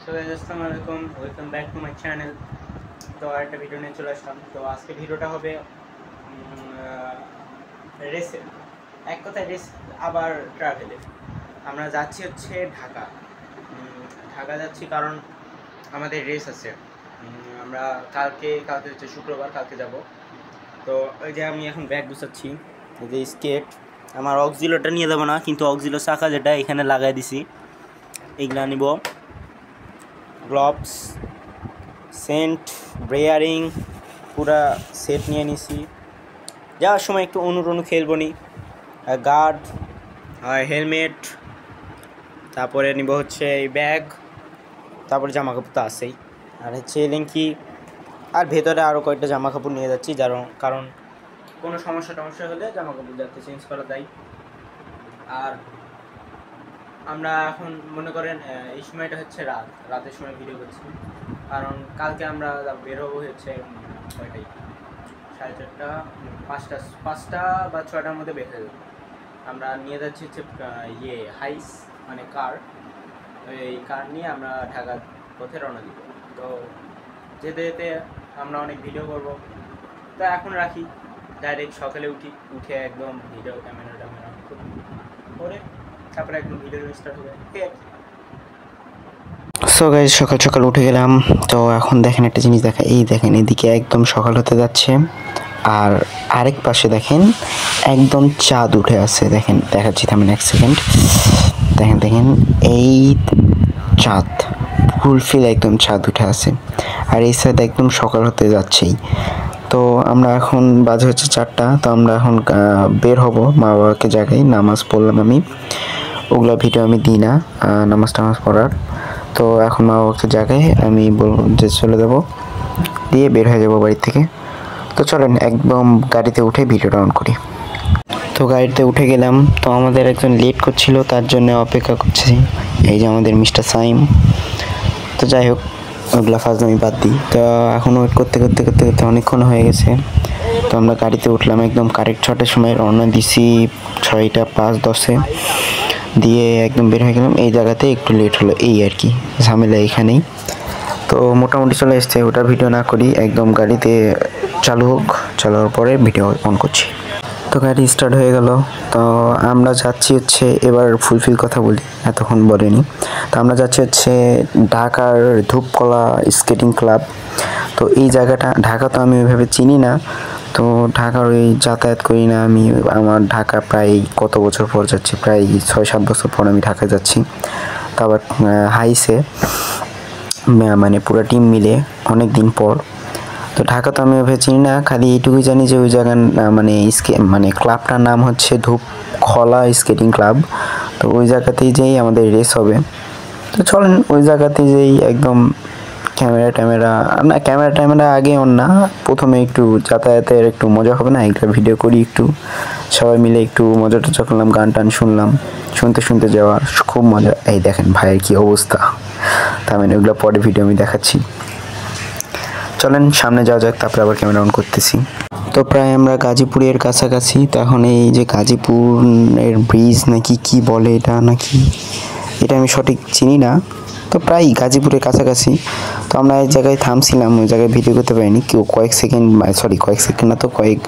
So guys আসসালামু আলাইকুম, welcome back to my channel. তো একটা ভিডিও নিয়ে চলে আসলাম। তো আজকে ভিডিওটা হবে রেসে, এক কথায় রেস আবার ট্রাভেলে। আমরা যাচ্ছি হচ্ছে ঢাকা। ঢাকা যাচ্ছি কারণ আমাদের রেস আছে। আমরা কালকে হচ্ছে শুক্রবার, কালকে যাব। তো ওই যে আমি এখন ব্যাগ গুছাচ্ছি, এই যে স্কেট, আমার অক্সিলোটা নিয়ে যাবো না, কিন্তু অক্সিলো চাকা যেটা এখানে লাগাই দিছি এইগুলা নিব। গ্লোভস, সেন্ট, ব্রেয়ারিং পুরা সেট নিয়ে নিছি। যাওয়ার সময় একটু অনুরণু খেলবো নি, গার্ড, হেলমেট, তারপরে নিব হচ্ছে এই ব্যাগ, তারপরে জামা কাপড় তো আছেই, আর হচ্ছে লিঙ্কি, আর ভেতরে আরও কয়েকটা জামা কাপড় নিয়ে যাচ্ছি, কারণ কোনো সমস্যা হলে জামা কাপড় যাতে চেঞ্জ করা যায়। আর আমরা এখন মনে করেন এই সময়টা হচ্ছে রাতের সময় ভিডিও করছি, কারণ কালকে আমরা বের হবো হচ্ছে কয়টাই, 4:30, 5টা বা 6টার মধ্যে বের হয়ে যাবো। আমরা নিয়ে যাচ্ছি হচ্ছে হাইস মানে কার, এই কার নিয়ে আমরা ঢাকার পথে রওনা দিব। তো যেতে যেতে আমরা অনেক ভিডিও করব। তো এখন রাখি, ডাইরেক্ট সকালে উঠে একদম ভিডিও ক্যামেরা করে তারপরে একদম ভিডিও স্টার্ট হবে। সো গাইস সকাল সকাল উঠে গেলাম। তো এখন দেখেন একটা জিনিস, এই দেখেন এদিকে একদম সকাল হতে যাচ্ছে, আর আরেক পাশে দেখেন একদম চাঁদ উঠে আছে। দেখেন দেখাচ্ছি, থামেন এক সেকেন্ড। দেখেন এই চাঁদ ফুলফিল একদম চাঁদ উঠে আছে, আর এই সাইড একদম সকাল হতে যাচ্ছেই। তো আমরা এখন বাজে হচ্ছে 4টা। তো আমরা এখন বের হব, মা বাবাকে জাগাই, নামাজ পড়লাম আমি, ওগুলো ভিডিও আমি দিই না নামাজ পড়ার। তো এখন মা বাবাকে জাগাই, আমি বলবো যে চলে যাব, দিয়ে বের হয়ে যাবো বাড়ি থেকে। তো চলেন একদম গাড়িতে উঠে ভিডিওটা অন করি। তো গাড়িতে উঠে গেলাম। তো আমাদের একজন লেট করছিল, তার জন্য অপেক্ষা করছি, এই যে আমাদের মিস্টার সাইম। তো যাই হোক, ওগুলা ফার্স্ট আমি বাদ দিই। তো এখন ওয়েট করতে অনেকক্ষণ হয়ে গেছে। তো আমরা গাড়িতে উঠলাম, একদম কারেক্ট 6টার সময় রওনা দিছি, 6টা 5-10-এ দিয়ে একদম বের হয়ে গেলাম। এই জায়গাতে একটু লেট হলো, এই আর কি ঝামেলা এইখানেই। তো মোটামুটি চলে এসছে, ওটার ভিডিও না করি, একদম গাড়িতে চালু হোক, চালু হওয়ার পরে ভিডিও অন করছি। তো গাড়ি স্টার্ট হয়ে গেল। তো আমরা যাচ্ছি হচ্ছে, এবার ফুলফিল কথা বলি, এতক্ষণ বলিনি। তো আমরা যাচ্ছি হচ্ছে ঢাকার ধূপকলা স্কেটিং ক্লাব। তো এই জায়গাটা, ঢাকা তো আমি ওইভাবে চিনি না, তো ঢাকার ওই যাতায়াত করি না আমি। আমার ঢাকা প্রায় কত বছর পর যাচ্ছি, প্রায় 6-7 বছর পর আমি ঢাকা যাচ্ছি, তো আবার হাইসে, মানে পুরো টিম মিলে অনেক দিন পর। তো ঢাকা তো আমি ওইভাবে চিনি না, খালি এইটুকুই জানি যে ওই জায়গার মানে ক্লাবটার নাম হচ্ছে ধূপখলা স্কেটিং ক্লাব। তো ওই জায়গাতেই যেই আমাদের রেস হবে। তো চলেন ওই জায়গাতে যেই একদম ক্যামেরা আগে অন না, প্রথমে একটু যাতায়াতের একটু মজা হবে না, একটা ভিডিও করি, একটু সবাই মিলে একটু মজা টজা করলাম, গান টান শুনলাম, শুনতে যাওয়া খুব মজা। এই দেখেন ভাইয়ের কি অবস্থা, তার মানে ওগুলো পরে ভিডিও আমি দেখাচ্ছি। চলেন সামনে যাওয়া যাক, তারপরে আবার ক্যামেরা অন করতেছি। তো প্রায় আমরা গাজীপুরের কাছাকাছি। তো এখন এই যে গাজীপুরের ব্রিজ নাকি কি বলে এটা আমি সঠিক চিনি না, তো প্রায় গাজীপুরের কাছাকাছি। তো আমরা এক জায়গায় থামছিলাম, ওই জায়গায় ভিডিও করতে পারিনি, কয়েক সেকেন্ড না, তো কয়েক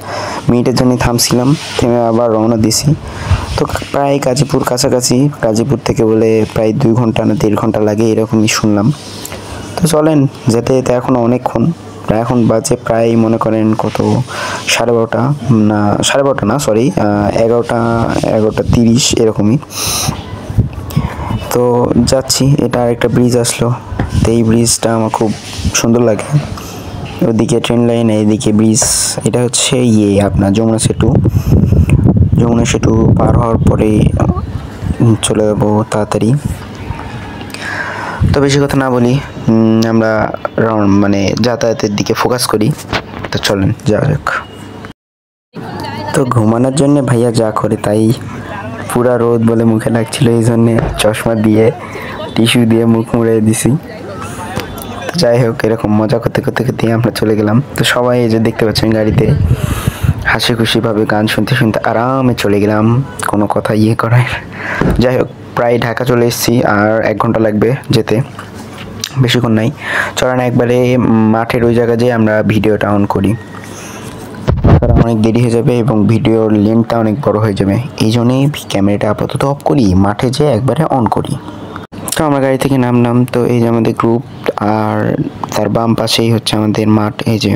মিনিটের জন্য থামছিলাম, থেমে আবার রওনা দিছি। তো প্রায় গাজীপুর কাছাকাছি, গাজীপুর থেকে বলে প্রায় 2 ঘন্টা না 1.5 ঘন্টা লাগে এরকমই শুনলাম। তো চলেন যেতে এখনও অনেকক্ষণ, এখন বাজে প্রায় মনে করেন কত, 12:30 না, সরি 11:30 এরকমই। তো যাচ্ছি, এটা আরেকটা ব্রিজ আসলো। তো এই ব্রিজটা আমার খুব সুন্দর লাগে, ওদিকে ট্রেন লাইন, এইদিকে ব্রিজ। এটা হচ্ছে আপনার যমুনা সেতু পার হওয়ার পরে চলে যাবো তাড়াতাড়ি। তো বেশি কথা না বলি, আমরা মানে যাতায়াতের দিকে ফোকাস করি। তো চলেন যাওয়া যাক। তো ঘুমানোর জন্য ভাইয়া যা করে তাই, পুরা রোদ বলে মুখে লাগছিল, এই জন্যে চশমা দিয়ে টিস্যু দিয়ে মুখ মুড়ে দিছি। যাই হোক, এরকম মজা করতে আমরা চলে গেলাম। তো সবাই এই যে দেখতে পাচ্ছেন গাড়িতে হাসি খুশিভাবে গান শুনতে আরামে চলে গেলাম, কোনো কথা করার। যাই হোক, প্রায় ঢাকা চলে এসেছি, আর 1 ঘন্টা লাগবে যেতে। বেশিক্ষণ নাই, চলেন একবারে মাঠের ওই জায়গায় যেয়ে আমরা ভিডিওটা অন করি। অনেক দেরি হয়ে যাবে এবং ভিডিওর লেন্থটা অনেক বড় হয়ে যাবে, এই জন্যই ক্যামেরাটা আপাতত অফ করি, মাঠে যেয়ে একবারে অন করি। তো আমরা গাড়ি থেকে নামলাম, তো এই যে আমাদের গ্রুপ, আর তার বাম পাশেই হচ্ছে আমাদের মাঠ। এই যে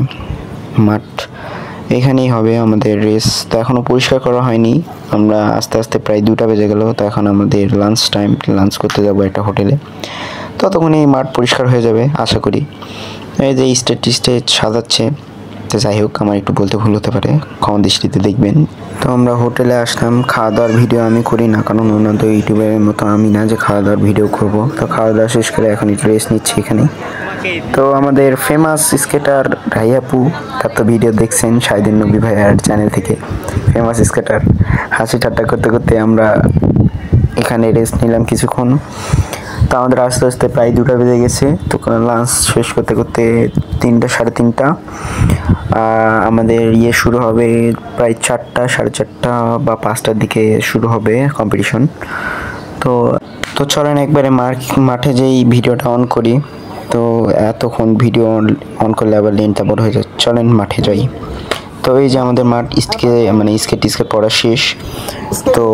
মাঠ, এখানেই হবে আমাদের রেস। তো এখনও পরিষ্কার করা হয়নি, আমরা আস্তে আস্তে প্রায় 2টা বেজে গেল। তো এখন আমাদের লাঞ্চ টাইম, লাঞ্চ করতে যাবো একটা হোটেলে। ততক্ষণে এই মাঠ পরিষ্কার হয়ে যাবে আশা করি। এই যে স্টেজ সাজাচ্ছে, তো যাই হোক আমার একটু বলতে ভুল হতে পারে, ক্ষমা দৃষ্টিতে দেখবেন। তো আমরা হোটেলে আসলাম, খাওয়া দাওয়ার ভিডিও আমি করি না, কারণ অন্যান্য ইউটিউবের মতো আমি না যে খাওয়া দাওয়ার ভিডিও করব। তো খাওয়া দাওয়া শেষ করে এখন একটু রেস্ট নিচ্ছি এখানে। তো আমাদের ফেমাস স্কেটার রাইয়াপু, তার তো ভিডিও দেখছেন শাহিদিন নবী ভাইয়ার চ্যানেল থেকে, ফেমাস স্কেটার। হাসি ঠাট্টা করতে করতে আমরা এখানে রেস্ট নিলাম কিছুক্ষণ। তো আমাদের আস্তে আস্তে প্রায় 2টা বেজে গেছে। তো লাঞ্চ শেষ করতে করতে 3টা সাড়ে 3টা, আমাদের শুরু হবে প্রায় 4টা সাড়ে 4টা বা 5টার দিকে শুরু হবে কম্পিটিশন। তো চলেন একবারে মাঠে যেই ভিডিওটা অন করি। তো এতক্ষণ ভিডিও অন করলে আবার লেনটা বড় হয়ে যায়, চলেন মাঠে যাই। তো এই যে আমাদের মাঠ স্কেট পড়া শেষ। তো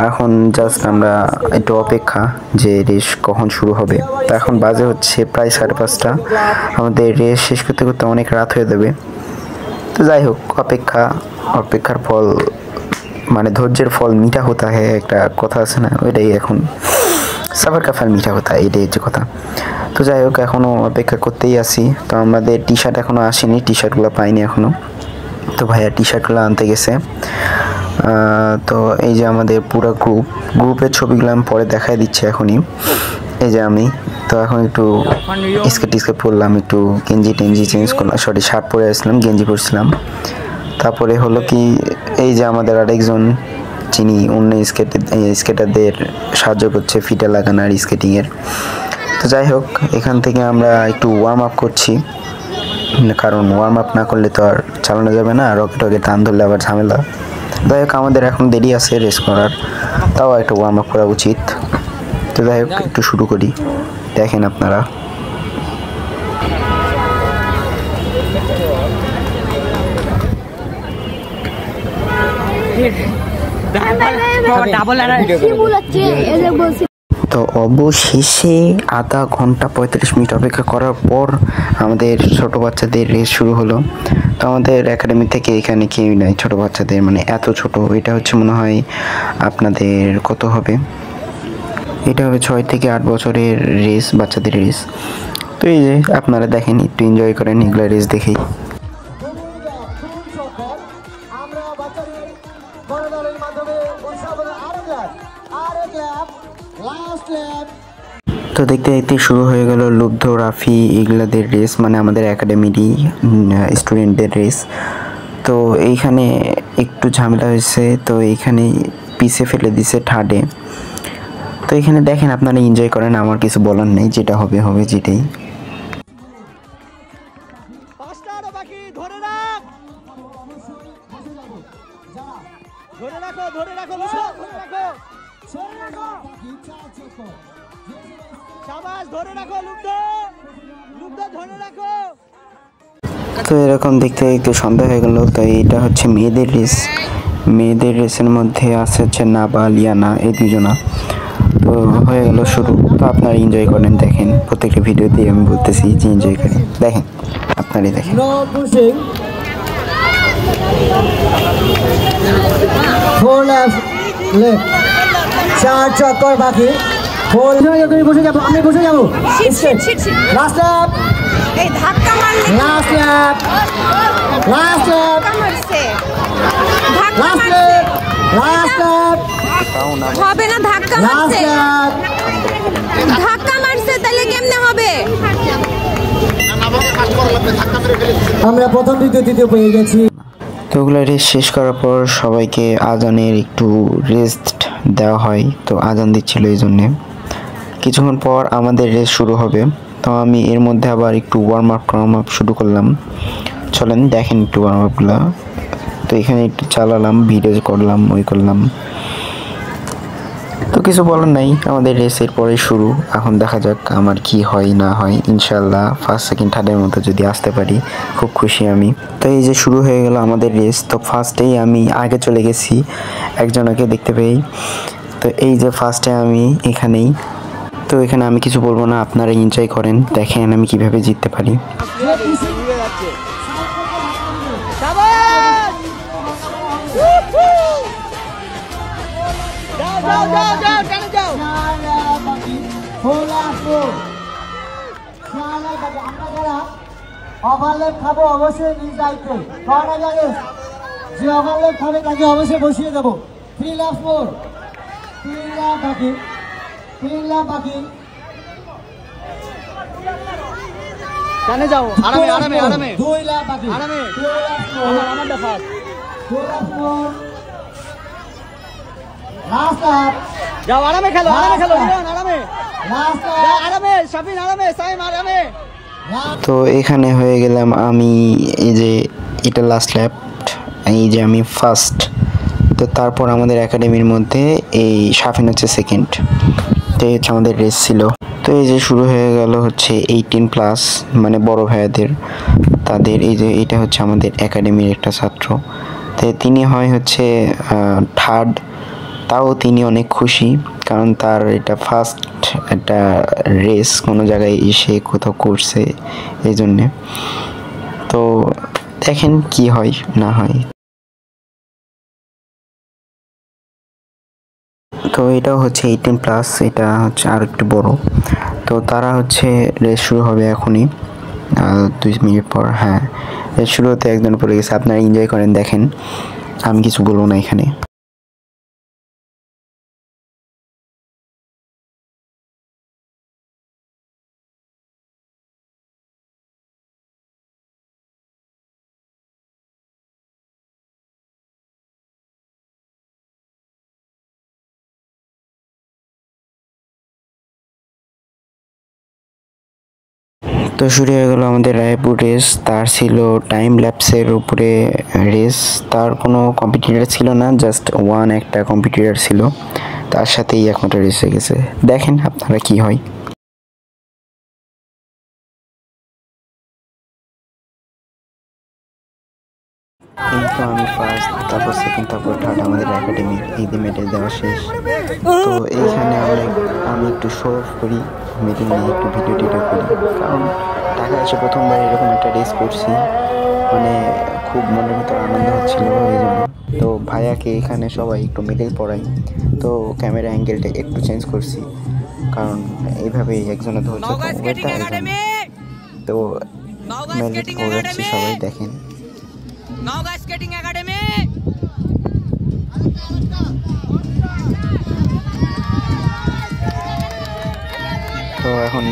এখন জাস্ট আমরা একটু অপেক্ষা যে রেস কখন শুরু হবে। তো এখন বাজে হচ্ছে প্রায় 5:30, আমাদের রেস শেষ করতে করতে অনেক রাত হয়ে যাবে। তো যাই হোক, অপেক্ষার ফল মানে ধৈর্যের ফল মিঠা হতা হয়, একটা কথা আছে না, ওইটাই এখন সবার কা ফল মিঠা হতা, এটাই হচ্ছে কথা। তো যাই হোক এখনও অপেক্ষা করতেই আছি। তো আমাদের টি শার্ট এখনও আসেনি, টি শার্টগুলো পাইনি এখনও। তো ভাইয়া টি শার্টগুলো আনতে গেছে। তো এই যে আমাদের পুরো গ্রুপের ছবিগুলো আমি পরে দেখাই দিচ্ছি এখনই। এই যে আমি তো এখন একটু স্কেট পরলাম, একটু গেঞ্জি চেঞ্জ করলাম, সরি শার্ট পরে আসলাম, গেঞ্জি পরছিলাম। তারপরে হলো কি, এই যে আমাদের আরেকজন যিনি অন্য স্কেটারদের সাহায্য করছে ফিটা লাগানো আর স্কেটিংয়ের। তো যাই হোক এখান থেকে আমরা একটু ওয়ার্ম আপ করছি, কারণ ওয়ার্ম আপ না করলে তো আর চালানো যাবে না, রকে টান ধরলে আবার ঝামেলা। যাই হোক আমাদের এখন দেরি আছে রেস করার, তাও একটা ওয়ার্ম আপ করা উচিত। তো যাই হোক একটু শুরু করি, দেখেন আপনারা। তো অবশেষে আধা ঘন্টা 35 মিনিট অপেক্ষা করার পর আমাদের ছোট বাচ্চাদের রেস শুরু হলো। তো আমাদের একাডেমি থেকে এখানে কেউ নাই ছোট বাচ্চাদের, মানে এত ছোট। এটা হচ্ছে মনে হয় আপনাদের কত হবে, এটা হবে 6 থেকে 8 বছরের রেস, বাচ্চাদের রেস। তো এই যে আপনারা দেখেন, একটু এনজয় করেন এগুলো রেস দেখেই। তো দেখতে দেখতে শুরু হয়ে গেল লুব্ধ, রাফি এগুলাদের রেস, মানে আমাদের একাডেমিরই স্টুডেন্টদের রেস। তো এইখানে একটু ঝামেলা হয়েছে, তো এইখানে পিছে ফেলে দিছে থার্ডে। তো এখানে দেখেন আপনারা এনজয় করেন, আমার কিছু বলার নেই, যেটা হবে হবে যেটাই। তো এরকম দেখতে দেখতে সন্ধ্যা হয়ে গেল। তো এটা হচ্ছে মেয়েদের রেস, মেয়েদের রেসের মধ্যে আছে হচ্ছে নাবা, লিয়ানা, এই দুজনা। তো হয়ে গেল শুরু। তো আপনারা এনজয় করেন, দেখেন প্রত্যেকটা ভিডিও দিয়ে আমি বলতেছি যে এনজয় করেন, দেখেন আপনারাই দেখেন। চার চক্কর বাকি, বসে যাবো, আমি বসে যাবো। লাস্ট ল্যাপ, এই ধাক্কা মারলে, লাস্ট ল্যাপ, লাস্ট ল্যাপ, লাস্ট ল্যাপ, লাস্ট ল্যাপ হবে না, ধাক্কা মারছে, ধাক্কা মারছে, তাহলে কেমনে হবে? আমরা প্রথম দ্বিতীয় তৃতীয় পেয়ে গেছি। তো ওগুলো রেস শেষ করার পর সবাইকে আজানের একটু রেস্ট দেওয়া হয়, তো আজান দিচ্ছিল এই জন্যে। কিছুক্ষণ পর আমাদের রেস শুরু হবে। তো আমি এর মধ্যে আবার একটু ওয়ার্ম আপ শুরু করলাম, চলেন দেখেন একটু ওয়ার্ম আপগুলো। তো এখানে একটু চালালাম, ভিডিও করলাম, ওই করলাম। তো কিছু বলার নাই, আমাদের রেসের পরে শুরু। এখন দেখা যাক আমার কি হয় না হয়। ইনশাল্লাহ ফার্স্ট সেকেন্ড থার্ডের মতো যদি আসতে পারি খুব খুশি আমি। তো এই যে শুরু হয়ে গেল আমাদের রেস। তো ফার্স্টেই আমি আগে চলে গেছি একজনকে দেখতে পেয়ে। তো এই যে ফার্স্টে আমি এখানেই। তো এখানে আমি কিছু বলবো না, আপনারা এনজয় করেন, দেখেন আমি কিভাবে জিততে পারি। ওভারলেপ খাবো অবশ্যই নিজ দায়িত্বে। কয়টা জানে যে ওভারলেপ খাবে তাকে অবশ্যই বসিয়ে দেবো। 3 লাফ মোর, 3 লাফ বাকি, 3 লাফ বাকি। জানে যাও আরামে আরামে আরামে 2 লাফ বাকি, আরামে 2 লাফ মোর, আমারটা ফার্স্ট 2 লাফ মোর। লাস্ট লাফ, যাও আরামে খেলো রিয়ান আরামে লাস্ট যাও লাফ, আরামে শাফিন আরামে সাইম আরামে তো এখানে হয়ে গেলাম আমি। এই যে এটা লাস্ট ল্যাপ, এই যে আমি ফার্স্ট। তো তারপর আমাদের একাডেমির মধ্যে এই শাফিন হচ্ছে সেকেন্ড। তো এই হচ্ছে আমাদের রেস ছিল। তো এই যে শুরু হয়ে গেল হচ্ছে 18+, মানে বড় ভাইয়াদের তাদের। এই যে এটা হচ্ছে আমাদের একাডেমির একটা ছাত্র। তো তিনি হয় হচ্ছে থার্ড। তাও তিনি অনেক খুশি, কারণ তার এটা ফার্স্ট একটা রেস কোনো জায়গায় এসে কোথাও করছে, এই জন্যে। তো দেখেন কি হয় না হয়। তো এটাও হচ্ছে 18+, এটা হচ্ছে আর একটু বড়। তো তারা হচ্ছে রেস শুরু হবে এখনই 2 মিনিট পর। হ্যাঁ, রেস শুরু হতে একজন পড়ে গেছে। আপনারা এনজয় করেন, দেখেন, আমি কিছু বলবো না এখানে। তো শুরু হয়ে গেল আমাদের রায়পুর রেস। তার ছিল টাইম ল্যাপসের উপরে রেস। তার কোনো কম্পিটিটর ছিল না, জাস্ট একটা কম্পিটিটর ছিল। তার সাথেই একটা রেস হয়ে গেছে। দেখেন আপনারা কি হয়। এই তো আমি ফার্স্ট, তারপর সেকেন্ড, তারপর থার্ড। আমাদের একাডেমির এই যে মেডেল দেওয়া শেষ। তো এইখানে আমি একটু শো অফ করি, মেডেল নিয়ে একটু ভিডিও টিডিও করি, কারণ ঢাকা এসে প্রথমবার এরকম একটা রেস করছি, মানে খুব মনের ভিতর আনন্দ হচ্ছিল এই জন্য। তো ভাইয়াকে এখানে সবাই একটু মেডেল পড়াই। তো ক্যামেরা অ্যাঙ্গেলটা একটু চেঞ্জ করছি, কারণ এইভাবেই একজনে ধরছে। তো মেডেল পড়াচ্ছি, সবাই দেখেন। Naogaon skating academy. তো এখন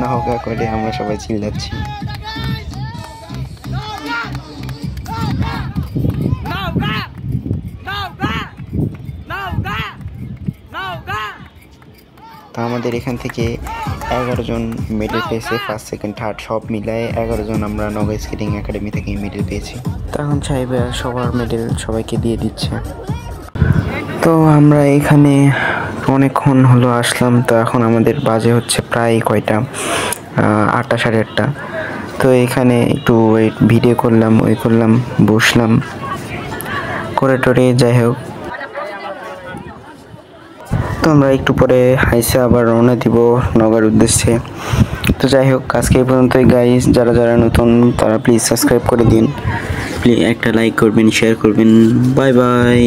নওগাঁ করে আমরা সবাই চিল্লাচ্ছি। তো আমাদের এখান থেকে 11 জন মেডেল পেয়েছে, ফার্স্ট সেকেন্ড থার্ড সব মিলায়ে 11 জন আমরা নওগাঁ স্কেটিং একাডেমি থেকে মেডেল পেয়েছি। তো এখন সাহেবরা সবার মেডেল সবাইকে দিয়ে দিচ্ছে। তো আমরা এখানে অনেকক্ষণ হলো আসলাম। তো এখন আমাদের বাজে হচ্ছে প্রায় কয়টা 8টা, 8:30। তো এখানে একটু ভিডিও করলাম, বসলাম করে টোরে, যাই হোক। তো আমরা একটু পরে হাইসে আবার রওনা দিব নওগাঁর উদ্দেশ্যে। তো যাই হোক, আজকে এই পর্যন্তই গাইস। যারা নতুন তারা প্লিজ সাবস্ক্রাইব করে দিন, প্লিজ একটা লাইক করবেন, শেয়ার করবেন। Bye bye.